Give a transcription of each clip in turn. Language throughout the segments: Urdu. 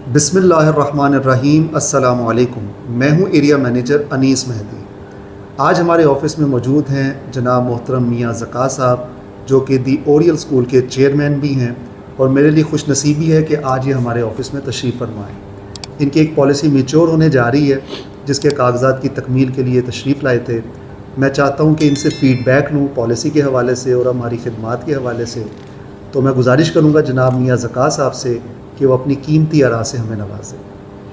بسم اللہ الرحمن الرحیم۔ السلام علیکم، میں ہوں ایریا مینیجر انیس مہدی۔ آج ہمارے آفس میں موجود ہیں جناب محترم میاں زکا صاحب، جو کہ دی اوریل اسکول کے چیئرمین بھی ہیں، اور میرے لیے خوش نصیبی ہے کہ آج یہ ہمارے آفس میں تشریف فرمائیں۔ ان کی ایک پالیسی میچور ہونے جا رہی ہے، جس کے کاغذات کی تکمیل کے لیے تشریف لائے تھے۔ میں چاہتا ہوں کہ ان سے فیڈ بیک لوں پالیسی کے حوالے سے اور ہماری خدمات کے حوالے سے، تو میں گزارش کروں گا جناب میاں زکا صاحب سے کہ وہ اپنی قیمتی آراء سے ہمیں نوازیں۔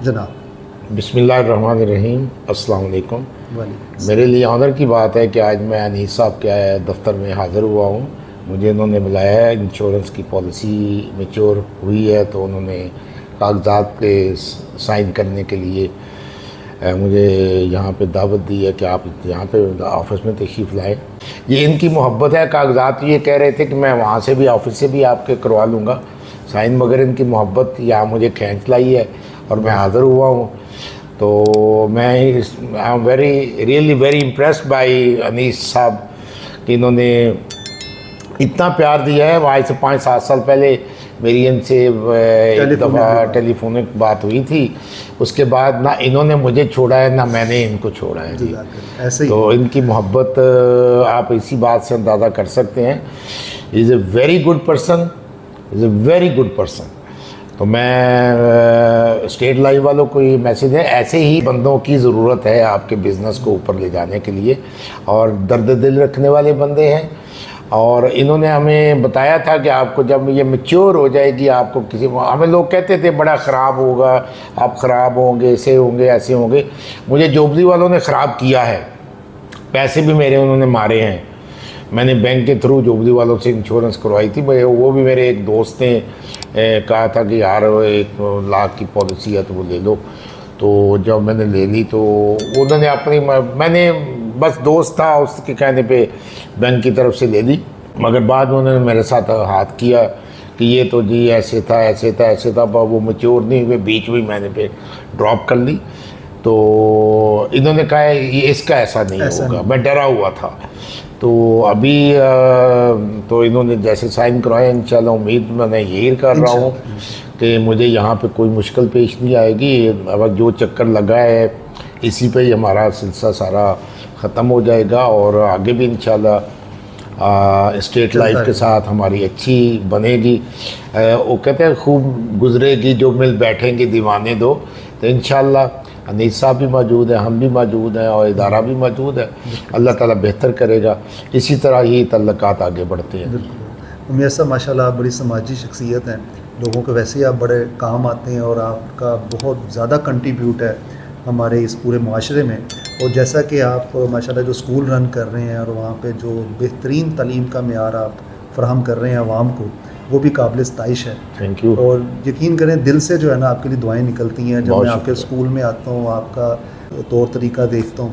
جناب بسم اللہ الرحمن الرحیم۔ السلام علیکم۔ وعلیکم۔ میرے لیے آنر کی بات ہے کہ آج میں انیس صاحب کے دفتر میں حاضر ہوا ہوں۔ مجھے انہوں نے بلایا ہے، انشورنس کی پالیسی میچور ہوئی ہے تو انہوں نے کاغذات پہ سائن کرنے کے لیے مجھے یہاں پہ دعوت دی ہے کہ آپ یہاں پہ آفس میں تشریف لائیں۔ یہ ان کی محبت ہے کاغذات۔ یہ کہہ رہے تھے کہ میں وہاں سے بھی آفس سے بھی آپ کے کروا لوں گا سائن، مگر ان کی محبت یہاں مجھے کھینچ لائی ہے اور میں حاضر ہوا ہوں۔ تو میں I am really very impressed by Anees صاحب کہ انہوں نے اتنا پیار دیا ہے۔ آج سے 5-7 سال پہلے میری ان سے ایک دفعہ ٹیلی فونک بات ہوئی تھی، اس کے بعد نہ انہوں نے مجھے چھوڑا ہے نہ میں نے ان کو چھوڑا ہے جی۔ تو ان کی محبت آپ اسی بات سے اندازہ کر سکتے ہیں۔ Is a very good person, is a very good person. تو میں اسٹیٹ لائف والوں کو یہ میسیج ہے، ایسے ہی بندوں کی ضرورت ہے آپ کے بزنس کو اوپر لے جانے کے لیے، اور درد دل رکھنے والے بندے ہیں۔ اور انہوں نے ہمیں بتایا تھا کہ آپ کو جب یہ میچور ہو جائے گی، آپ کو ہمیں لوگ کہتے تھے بڑا خراب ہوگا، آپ خراب ہوں گے، ایسے ہوں گے ایسے ہوں گے۔ مجھے جوبزی والوں نے خراب کیا ہے، پیسے بھی میرے انہوں نے مارے ہیں۔ میں نے بینک کے تھرو جوبزی والوں سے انشورنس کروائی تھی، وہ بھی میرے ایک دوست نے کہا تھا کہ یار 1 لاکھ کی پالیسی ہے تو وہ لے لو۔ تو جب میں نے لے لی تو انہوں نے میں نے بس دوست تھا اس کے کہنے پہ بینک کی طرف سے لے لی، مگر بعد میں انہوں نے میرے ساتھ ہاتھ کیا کہ یہ تو جی ایسے تھا ایسے تھا ایسے تھا، وہ میچور نہیں ہوئے، بیچ میں میں نے پہ ڈراپ کر لی۔ تو انہوں نے کہا یہ اس کا ایسا نہیں ہوگا، میں ڈرا ہوا تھا۔ تو ابھی تو انہوں نے جیسے سائن کروائے، انشاءاللہ امید میں یہی کر رہا ہوں کہ مجھے یہاں پہ کوئی مشکل پیش نہیں آئے گی۔ اب جو چکر لگا ہے اسی پہ ہی ہمارا سلسلہ سارا ختم ہو جائے گا، اور آگے بھی انشاءاللہ اسٹیٹ لائف کے ساتھ ہماری اچھی بنے گی۔ وہ کہتے ہیں خوب گزرے گی جو مل بیٹھیں گے دیوانے دو۔ تو انشاءاللہ انیس صاحب بھی موجود ہیں، ہم بھی موجود ہیں، اور ادارہ بھی موجود ہے۔ اللہ تعالیٰ بہتر کرے گا، اسی طرح ہی تعلقات آگے بڑھتے ہیں۔ میاں صاحب ماشاء اللہ آپ بڑی سماجی شخصیت ہیں، لوگوں کے ویسے ہی آپ بڑے کام آتے ہیں، اور آپ کا بہت زیادہ کنٹریبیوٹ ہے ہمارے اس پورے معاشرے میں۔ اور جیسا کہ آپ ماشاء اللہ جو اسکول رن کر رہے ہیں اور وہاں پہ جو بہترین تعلیم کا معیار آپ فراہم کر رہے ہیں عوام کو، وہ بھی قابل ستائش ہے۔ Thank you. اور یقین کریں دل سے جو ہے نا آپ کے لیے دعائیں نکلتی ہیں۔ جب میں آپ کے اسکول میں آتا ہوں، آپ کا طور طریقہ دیکھتا ہوں،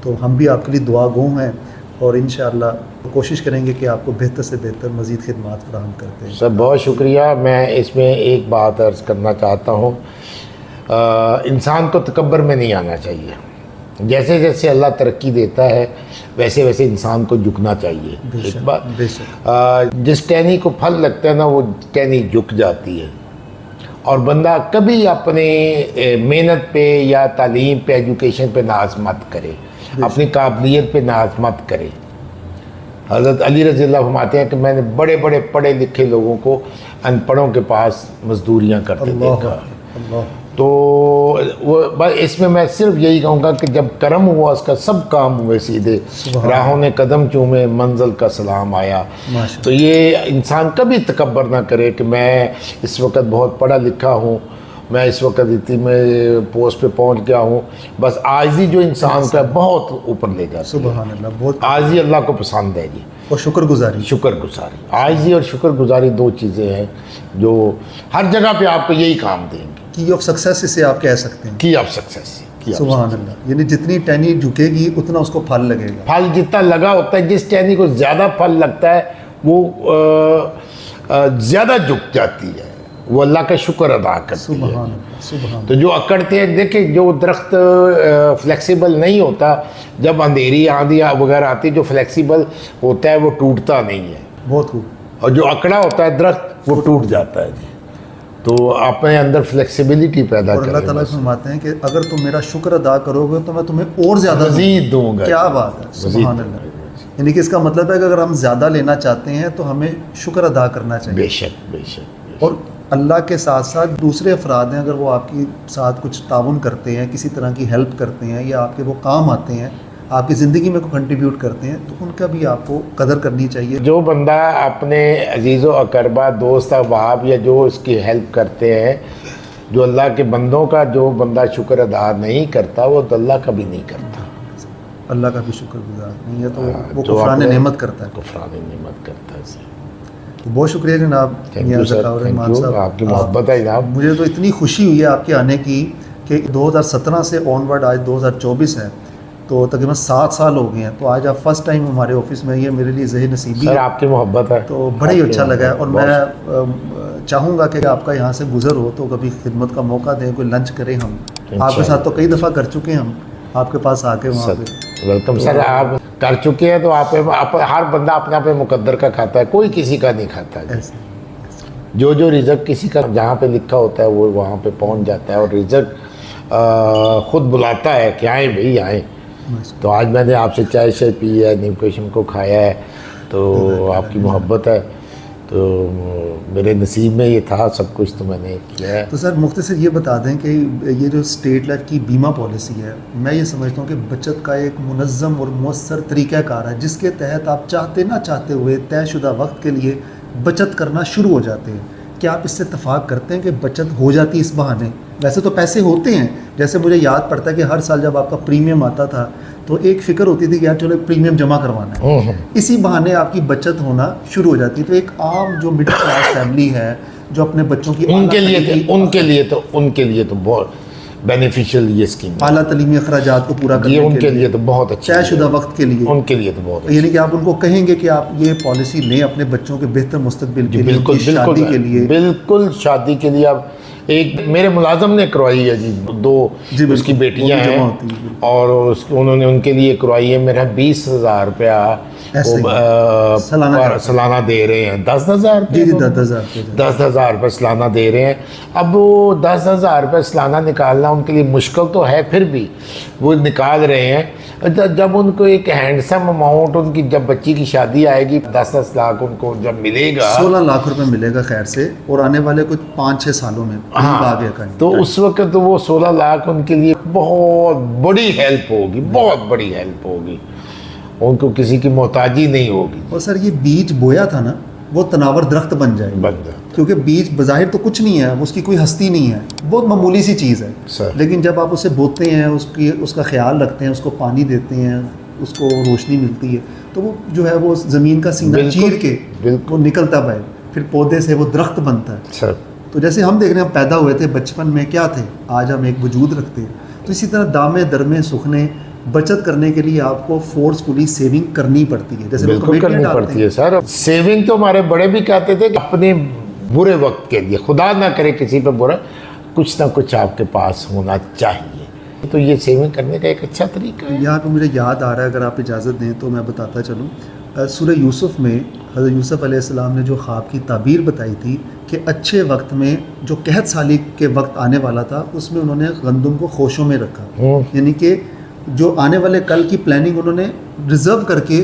تو ہم بھی آپ کے لیے دعا گو ہیں، اور انشاءاللہ کوشش کریں گے کہ آپ کو بہتر سے بہتر مزید خدمات فراہم کرتے ہیں۔ سر بہت شکریہ۔ میں اس میں ایک بات عرض کرنا چاہتا ہوں، انسان کو تکبر میں نہیں آنا چاہیے۔ جیسے جیسے اللہ ترقی دیتا ہے ویسے ویسے انسان کو جھکنا چاہیے۔ ایک بات، جس ٹہنی کو پھل لگتا ہے نا وہ ٹہنی جھک جاتی ہے، اور بندہ کبھی اپنے محنت پہ یا تعلیم پہ، ایجوکیشن پہ ناز مت کرے، اپنی قابلیت پہ ناز مت کرے۔ حضرت علی رضی اللہ فرماتے ہیں کہ میں نے بڑے بڑے پڑھے لکھے لوگوں کو ان پڑھوں کے پاس مزدوریاں کرتے دیکھا۔ تو بس اس میں صرف یہی کہوں گا کہ جب کرم ہوا اس کا سب کام ہوئے سیدھے، راہوں نے قدم چومے منزل کا سلام آیا۔ تو یہ انسان کبھی تکبر نہ کرے کہ میں اس وقت بہت پڑھا لکھا ہوں، میں اس وقت اتنی میں پوسٹ پہ پہنچ گیا ہوں۔ بس عاجزی جو انسان کا بہت اوپر لے جاتی ہے۔ سبحان اللہ، بہت عاجزی اللہ کو پسند ہے جی، اور شکر گزاری۔ شکر گزاری، عاجزی اور شکر گزاری 2 چیزیں ہیں جو ہر جگہ پہ آپ کو یہی کام دیں گے۔ کی آف سکسیس اسے آپ کہہ سکتے ہیں۔ کی آف سکسیس۔ سبحان اللہ، یعنی جتنی ٹہنی جھکے گی اتنا اس کو پھل لگے گا۔ پھل جتنا لگا ہوتا ہے، جس ٹہنی کو زیادہ پھل لگتا ہے وہ زیادہ جھک جاتی ہے، وہ اللہ کا شکر ادا کرتی ہے۔ سبحان اللہ، سبحان۔ تو جو اکڑتے ہیں، دیکھیں جو درخت فلیکسیبل نہیں ہوتا، جب اندھیری آندھی وغیرہ آتی ہے، جو فلیکسیبل ہوتا ہے وہ ٹوٹتا نہیں ہے، بہت خوب۔ اور جو اکڑا ہوتا ہے درخت وہ ٹوٹ جاتا ہے جی۔ تو اپنے اندر فلیکسیبلٹی پیدا اور اللہ کریں. تعالیٰ فرماتے ہیں کہ اگر تم میرا شکر ادا کرو گے تو میں تمہیں اور زیادہ مزید دوں گا. کیا بات ہے، سبحان اللہ. یعنی کہ اس کا مطلب ہے کہ اگر ہم زیادہ لینا چاہتے ہیں تو ہمیں شکر ادا کرنا چاہیے. بے شک بے شک. اور اللہ کے ساتھ ساتھ دوسرے افراد ہیں، اگر وہ آپ کے ساتھ کچھ تعاون کرتے ہیں، کسی طرح کی ہیلپ کرتے ہیں یا آپ کے وہ کام آتے ہیں، آپ کی زندگی میں کو کنٹریبیوٹ کرتے ہیں، تو ان کا بھی آپ کو قدر کرنی چاہیے. جو بندہ اپنے عزیز و اقربا، دوست احباب یا جو اس کی ہیلپ کرتے ہیں، جو اللہ کے بندوں کا جو بندہ شکر ادا نہیں کرتا وہ تو اللہ کا بھی نہیں کرتا. اللہ کا بھی شکر گزار نہیں ہے تو وہ جو کفران اپنے نعمت کرتا ہے. کفران نعمت کرتا ہے. تو بہت شکریہ جناب میاں ذکاء الرحمان صاحب، آپ کی محبت ہے جناب. مجھے تو اتنی خوشی ہوئی ہے آپ کے آنے کی کہ 2017 سے آن ورڈ آج 2024 ہے، تو تقریباً 7 سال ہو گئے ہیں. تو آج آپ فرسٹ ٹائم ہمارے آفس میں، یہ میرے لیے ذہن نصیبی سر ہے. آپ کی محبت ہے تو بڑا ہی اچھا لگا ہے. اور میں چاہوں گا کہ آپ کا یہاں سے گزر ہو تو کبھی خدمت کا موقع دیں، کوئی لنچ کریں. ہم آپ کے ساتھ تو کئی دفعہ کر چکے ہیں، ہم آپ کے پاس آ کے وہاں پہ. Welcome sir. آپ کر چکے ہیں تو آپ ہر بندہ اپنے اپنے مقدر کا کھاتا ہے، کوئی کسی کا نہیں کھاتا. جو رزق کسی کا جہاں پہ لکھا ہوتا ہے وہ وہاں پہ پہنچ جاتا ہے، اور رزق خود بلاتا ہے کہ آئیں بھئی آئیں. تو آج میں نے آپ سے چائے شائے پی ہے، نیم کوشم کو کھایا ہے، تو آپ کی محبت ہے، تو میرے نصیب میں یہ تھا سب کچھ، تو میں نے کیا ہے. تو سر مختصر یہ بتا دیں کہ یہ جو اسٹیٹ لائف کی بیمہ پالیسی ہے، میں یہ سمجھتا ہوں کہ بچت کا ایک منظم اور مؤثر طریقہ کار ہے، جس کے تحت آپ چاہتے نہ چاہتے ہوئے طے شدہ وقت کے لیے بچت کرنا شروع ہو جاتے ہیں. کیا آپ اس سے اتفاق کرتے ہیں کہ بچت ہو جاتی ہے اس بہانے؟ ویسے تو پیسے ہوتے ہیں، جیسے مجھے یاد پڑتا ہے کہ ہر سال جب آپ کا پریمیم آتا تھا تو ایک فکر ہوتی تھی کہ یار چلو پریمیم جمع کروانا ہے، اسی بہانے آپ کی بچت ہونا شروع ہو جاتی ہے. تو ایک عام جو مڈل کلاس فیملی ہے جو اپنے بچوں کی ان کے لیے تو بہت بینیفیشیل یہ اسکیم ہے. اعلیٰ تعلیمی اخراجات کو پورا کرنے ان کے لیے تو بہت اچھا طے شدہ وقت کے لیے، ان کے لیے تو بہت. یعنی کہ آپ ان کو کہیں گے کہ آپ یہ پالیسی لیں اپنے بچوں کے بہتر مستقبل کے لیے، بالکل شادی کے لیے. بالکل شادی کے لیے. اب ایک میرے ملازم نے کروائی ہے جی، 2 اس کی بیٹیاں ہیں، اور انہوں نے ان کے لیے کروائی ہے. میرا 20,000 روپیہ سالانہ دے رہے ہیں. 10,000 جی 10,000 روپے سالانہ دے رہے ہیں. اب وہ 10,000 روپے سالانہ نکالنا ان کے لیے مشکل تو ہے، پھر بھی وہ نکال رہے ہیں. جب ان کو ایک ہینڈسم اماؤنٹ، ان کی جب بچی کی شادی آئے گی 10 لاکھ ان کو جب ملے گا، 16 لاکھ روپے ملے گا خیر سے، اور آنے والے کچھ 5-6 سالوں میں تو اس وقت وہ 16 لاکھ ان کے لیے بہت بڑی ہیلپ ہوگی، بہت بڑی ہیلپ ہوگی. ان کو کسی کی محتاجی نہیں ہوگی. اور سر یہ بیج بویا تھا نا، وہ تناور درخت بن جائے گا، کیونکہ بیج بظاہر تو کچھ نہیں ہے، اس کی کوئی ہستی نہیں ہے، بہت معمولی سی چیز ہے. لیکن جب آپ اسے بوتے ہیں، اس کا خیال رکھتے ہیں، اس کو پانی دیتے ہیں، اس کو روشنی ملتی ہے، تو وہ جو ہے وہ زمین کا سینہ چیر کے وہ نکلتا ہے، پھر پودے سے وہ درخت بنتا ہے. تو جیسے ہم دیکھ رہے ہیں، ہم پیدا ہوئے تھے بچپن میں کیا تھے، آج ہم ایک وجود رکھتے ہیں. تو اسی طرح دامے درمے سکھنے بچت کرنے کے لیے آپ کو فورسفلی سیونگ کرنی پڑتی ہے. جیسے بالکل کرنی پڑتی ہے سر. سیونگ تو ہمارے بڑے بھی کہتے تھے کہ اپنے برے وقت کے لیے، خدا نہ کرے کسی پہ برا، کچھ نہ کچھ آپ کے پاس ہونا چاہیے. تو یہ سیونگ کرنے کا ایک اچھا طریقہ ہے. یہاں پہ مجھے یاد آ رہا ہے، اگر آپ اجازت دیں تو میں بتاتا چلوں. سورہ یوسف میں حضرت یوسف علیہ السلام نے جو خواب کی تعبیر بتائی تھی کہ اچھے وقت میں جو قحط سالی کے وقت آنے والا تھا، اس میں انہوں نے گندم کو خوشوں میں رکھا. یعنی کہ جو آنے والے کل کی پلاننگ انہوں نے ریزرو کر کے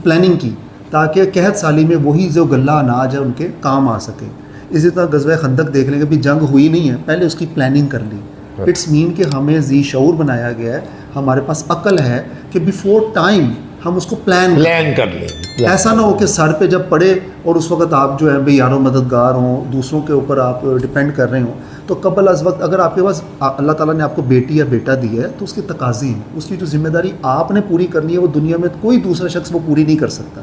پلاننگ کی، تاکہ قحط سالی میں وہی جو غلہ اناج ہے ان کے کام آ سکے. اسی طرح غزوہ خندق دیکھ لیں کہ بھی جنگ ہوئی نہیں ہے، پہلے اس کی پلاننگ کر لی. اٹس مین کہ ہمیں ذی شعور بنایا گیا ہے، ہمارے پاس عقل ہے کہ بیفور ٹائم ہم اس کو پلان کر لیں. ایسا نہ ہو کہ سر پہ جب پڑے اور اس وقت آپ جو ہے بھئی یارو مددگار ہوں، دوسروں کے اوپر آپ ڈیپینڈ کر رہے ہوں. تو قبل از وقت اگر آپ کے پاس اللہ تعالیٰ نے آپ کو بیٹی یا بیٹا دیا ہے تو اس کی تقاضی ہیں، اس کی جو ذمہ داری آپ نے پوری کرنی ہے، وہ دنیا میں کوئی دوسرا شخص وہ پوری نہیں کر سکتا.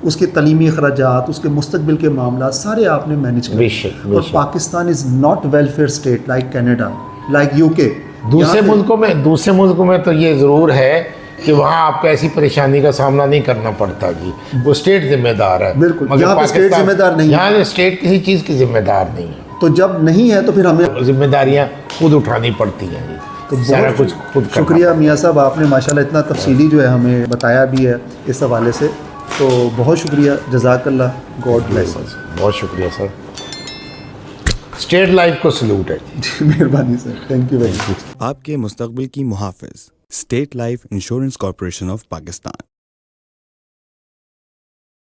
اس کے تعلیمی اخراجات، اس کے مستقبل کے معاملات سارے آپ نے مینیج کرنے. اور Pakistan is not welfare state like Canada, like UK. دوسرے ملکوں میں تو یہ ضرور ہے کہ وہاں آپ کو ایسی پریشانی کا سامنا نہیں کرنا پڑتا جی، وہ اسٹیٹ ذمہ دار ہے. بالکل، یہاں پہ اسٹیٹ ذمہ دار نہیں ہے، یہاں اسٹیٹ کسی چیز کی ذمہ دار نہیں ہے. تو جب نہیں ہے تو پھر ہمیں ذمہ داریاں خود اٹھانی پڑتی ہیں جی. تو سارا کچھ خود کرنا. شکریہ میاں صاحب، آپ نے ماشاءاللہ اتنا تفصیلی جو ہے ہمیں بتایا بھی ہے اس حوالے سے، تو بہت شکریہ. جزاک اللہ، گاڈ بلیس. بہت شکریہ سر. اسٹیٹ لائف کو سلوٹ ہے. جی مہربانی سر, تھینک یو ویری مچ. آپ کے مستقبل کی محافظ state life insurance corporation of Pakistan.